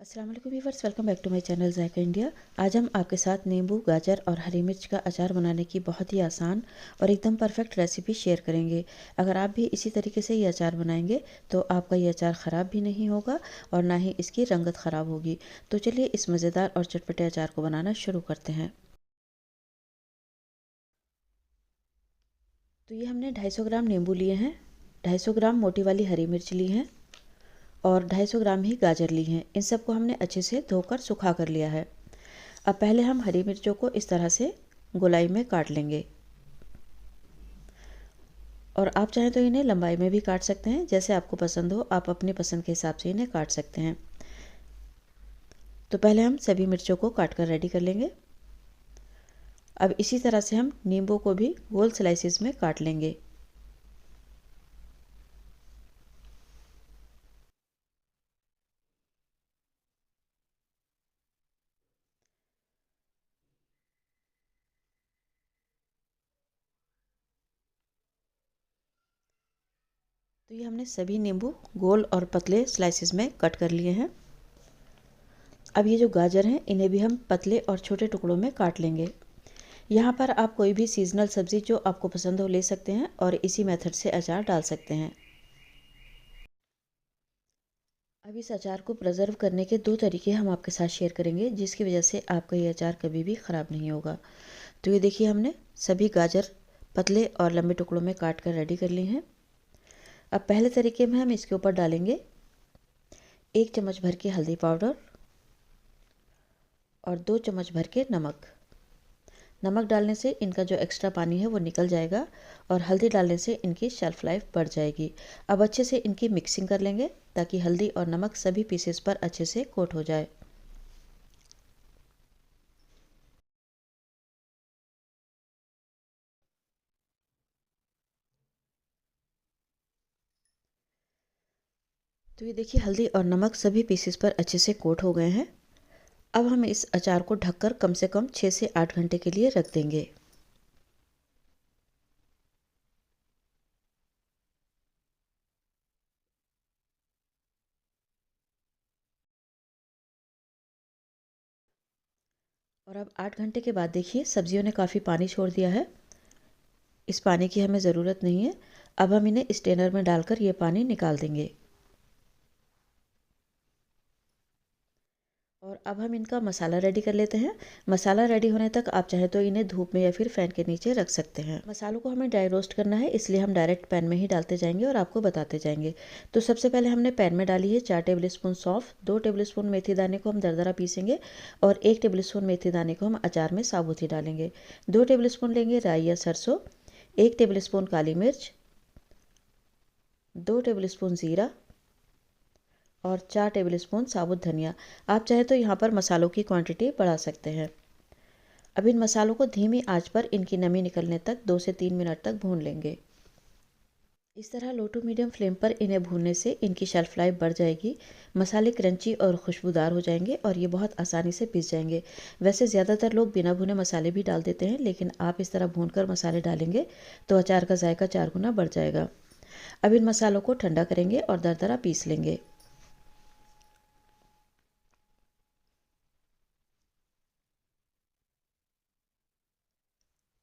अस्सलाम वालेकुम viewers, welcome back to my channel Zaika India. आज हम आपके साथ नींबू, गाजर और हरी मिर्च का अचार बनाने की बहुत ही आसान और एकदम परफेक्ट रेसिपी शेयर करेंगे। अगर आप भी इसी तरीके से ये अचार बनाएंगे तो आपका ये अचार ख़राब भी नहीं होगा और ना ही इसकी रंगत ख़राब होगी। तो चलिए इस मज़ेदार और चटपटे अचार को बनाना शुरू करते हैं। तो ये हमने 250 ग्राम नींबू लिए हैं, 250 ग्राम मोटी वाली हरी मिर्च ली हैं और 250 ग्राम ही गाजर ली हैं। इन सबको हमने अच्छे से धोकर सुखा कर लिया है। अब पहले हम हरी मिर्चों को इस तरह से गोलाई में काट लेंगे और आप चाहें तो इन्हें लंबाई में भी काट सकते हैं, जैसे आपको पसंद हो। आप अपनी पसंद के हिसाब से इन्हें काट सकते हैं। तो पहले हम सभी मिर्चों को काट कर रेडी कर लेंगे। अब इसी तरह से हम नींबू को भी गोल स्लाइसिस में काट लेंगे। तो ये हमने सभी नींबू गोल और पतले स्लाइसिस में कट कर लिए हैं। अब ये जो गाजर हैं इन्हें भी हम पतले और छोटे टुकड़ों में काट लेंगे। यहाँ पर आप कोई भी सीजनल सब्ज़ी जो आपको पसंद हो ले सकते हैं और इसी मेथड से अचार डाल सकते हैं। अब इस अचार को प्रिजर्व करने के दो तरीके हम आपके साथ शेयर करेंगे, जिसकी वजह से आपका ये अचार कभी भी ख़राब नहीं होगा। तो ये देखिए, हमने सभी गाजर पतले और लंबे टुकड़ों में काट कर रेडी कर ली हैं। अब पहले तरीके में हम इसके ऊपर डालेंगे 1 चम्मच भर के हल्दी पाउडर और 2 चम्मच भर के नमक। नमक डालने से इनका जो एक्स्ट्रा पानी है वो निकल जाएगा और हल्दी डालने से इनकी शेल्फ लाइफ बढ़ जाएगी। अब अच्छे से इनकी मिक्सिंग कर लेंगे ताकि हल्दी और नमक सभी पीसेस पर अच्छे से कोट हो जाए। तो ये देखिए, हल्दी और नमक सभी पीसेस पर अच्छे से कोट हो गए हैं। अब हम इस अचार को ढककर कम से कम 6 से 8 घंटे के लिए रख देंगे। और अब 8 घंटे के बाद देखिए, सब्जियों ने काफ़ी पानी छोड़ दिया है। इस पानी की हमें ज़रूरत नहीं है। अब हम इन्हें स्ट्रेनर में डालकर ये पानी निकाल देंगे। और अब हम इनका मसाला रेडी कर लेते हैं। मसाला रेडी होने तक आप चाहे तो इन्हें धूप में या फिर फैन के नीचे रख सकते हैं। मसालों को हमें ड्राई रोस्ट करना है, इसलिए हम डायरेक्ट पैन में ही डालते जाएंगे और आपको बताते जाएंगे। तो सबसे पहले हमने पैन में डाली है 4 टेबल स्पून सौंफ, 2 टेबल स्पून मेथी दाने को हम दरदरा पीसेंगे और 1 टेबल स्पून मेथी दाने को हम अचार में साबुत ही डालेंगे। 2 टेबल स्पून लेंगे राई या सरसों, 1 टेबल स्पून काली मिर्च, 2 टेबल स्पून ज़ीरा और 4 टेबल स्पून साबुत धनिया। आप चाहे तो यहाँ पर मसालों की क्वांटिटी बढ़ा सकते हैं। अब इन मसालों को धीमी आंच पर इनकी नमी निकलने तक 2 से 3 मिनट तक भून लेंगे। इस तरह लो टू मीडियम फ्लेम पर इन्हें भूनने से इनकी शेल्फ लाइफ बढ़ जाएगी। मसाले क्रंची और खुशबूदार हो जाएंगे और ये बहुत आसानी से पिस जाएंगे। वैसे ज़्यादातर लोग बिना भुने मसाले भी डाल देते हैं, लेकिन आप इस तरह भूनकर मसाले डालेंगे तो अचार का जायका 4 गुना बढ़ जाएगा। अब इन मसालों को ठंडा करेंगे और दरदरा पीस लेंगे।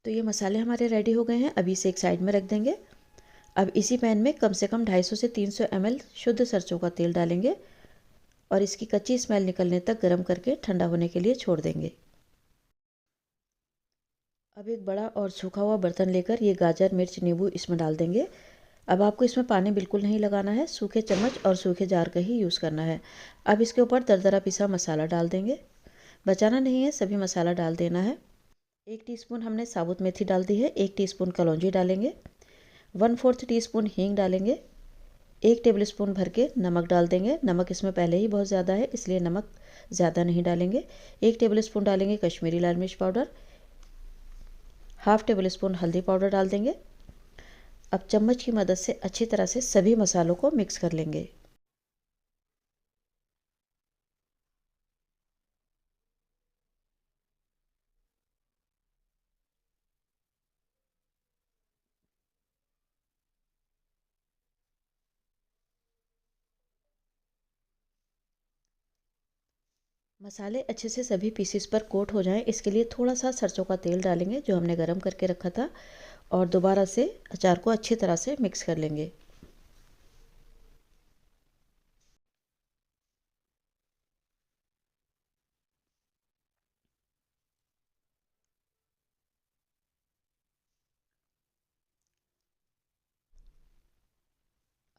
तो ये मसाले हमारे रेडी हो गए हैं। अभी इसे एक साइड में रख देंगे। अब इसी पैन में कम से कम 250 से 300 ml शुद्ध सरसों का तेल डालेंगे और इसकी कच्ची स्मेल निकलने तक गर्म करके ठंडा होने के लिए छोड़ देंगे। अब एक बड़ा और सूखा हुआ बर्तन लेकर ये गाजर, मिर्च, नींबू इसमें डाल देंगे। अब आपको इसमें पानी बिल्कुल नहीं लगाना है, सूखे चम्मच और सूखे जार का ही यूज़ करना है। अब इसके ऊपर दरदरा पिसा मसाला डाल देंगे। बचाना नहीं है, सभी मसाला डाल देना है। 1 टीस्पून हमने साबुत मेथी डाल दी है, 1 टीस्पून कलौंजी डालेंगे, 1/4 टीस्पून हींग डालेंगे, 1 टेबल स्पून भर के नमक डाल देंगे। नमक इसमें पहले ही बहुत ज़्यादा है, इसलिए नमक ज़्यादा नहीं डालेंगे। 1 टेबल स्पून डालेंगे कश्मीरी लाल मिर्च पाउडर, हाफ टेबल स्पून हल्दी पाउडर डाल देंगे। अब चम्मच की मदद से अच्छी तरह से सभी मसालों को मिक्स कर लेंगे। मसाले अच्छे से सभी पीसेस पर कोट हो जाएं, इसके लिए थोड़ा सा सरसों का तेल डालेंगे जो हमने गरम करके रखा था, और दोबारा से अचार को अच्छी तरह से मिक्स कर लेंगे।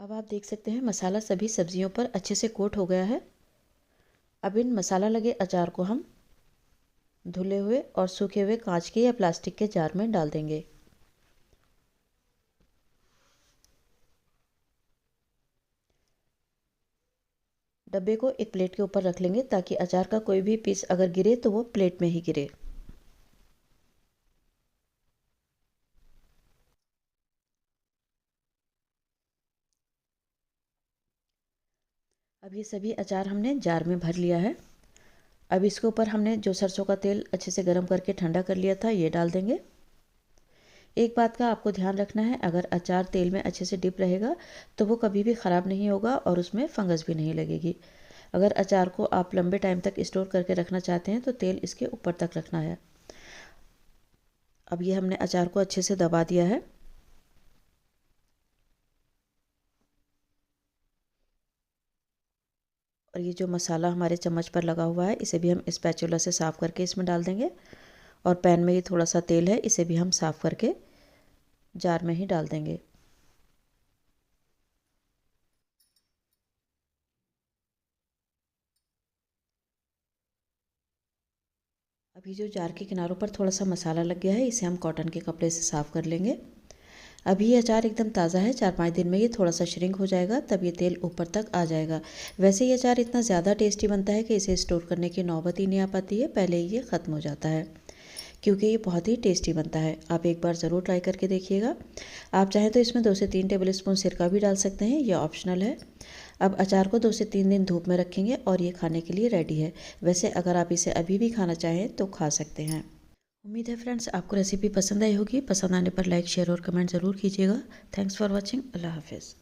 अब आप देख सकते हैं मसाला सभी सब्जियों पर अच्छे से कोट हो गया है। अब इन मसाला लगे अचार को हम धुले हुए और सूखे हुए कांच के या प्लास्टिक के जार में डाल देंगे। डब्बे को एक प्लेट के ऊपर रख लेंगे ताकि अचार का कोई भी पीस अगर गिरे तो वो प्लेट में ही गिरे। अब ये सभी अचार हमने जार में भर लिया है। अब इसके ऊपर हमने जो सरसों का तेल अच्छे से गर्म करके ठंडा कर लिया था ये डाल देंगे। एक बात का आपको ध्यान रखना है, अगर अचार तेल में अच्छे से डिप रहेगा तो वो कभी भी ख़राब नहीं होगा और उसमें फंगस भी नहीं लगेगी। अगर अचार को आप लंबे टाइम तक स्टोर करके रखना चाहते हैं तो तेल इसके ऊपर तक रखना है। अब ये हमने अचार को अच्छे से दबा दिया है। और ये जो मसाला हमारे चम्मच पर लगा हुआ है इसे भी हम स्पैचुला से साफ़ करके इसमें डाल देंगे। और पैन में ये थोड़ा सा तेल है, इसे भी हम साफ़ करके जार में ही डाल देंगे। अभी जो जार के किनारों पर थोड़ा सा मसाला लग गया है इसे हम कॉटन के कपड़े से साफ़ कर लेंगे। अभी ये अचार एकदम ताज़ा है, 4-5 दिन में ये थोड़ा सा श्रिंक हो जाएगा, तब ये तेल ऊपर तक आ जाएगा। वैसे ये अचार इतना ज़्यादा टेस्टी बनता है कि इसे स्टोर करने की नौबत ही नहीं आ पाती है, पहले ही ये ख़त्म हो जाता है, क्योंकि ये बहुत ही टेस्टी बनता है। आप एक बार ज़रूर ट्राई करके देखिएगा। आप चाहें तो इसमें 2 से 3 टेबल स्पून सिरका भी डाल सकते हैं, यह ऑप्शनल है। अब अचार को 2 से 3 दिन धूप में रखेंगे और ये खाने के लिए रेडी है। वैसे अगर आप इसे अभी भी खाना चाहें तो खा सकते हैं। उम्मीद है फ्रेंड्स आपको रेसिपी पसंद आई होगी। पसंद आने पर लाइक, शेयर और कमेंट ज़रूर कीजिएगा। Thanks for watching. अल्लाह हाफिज़।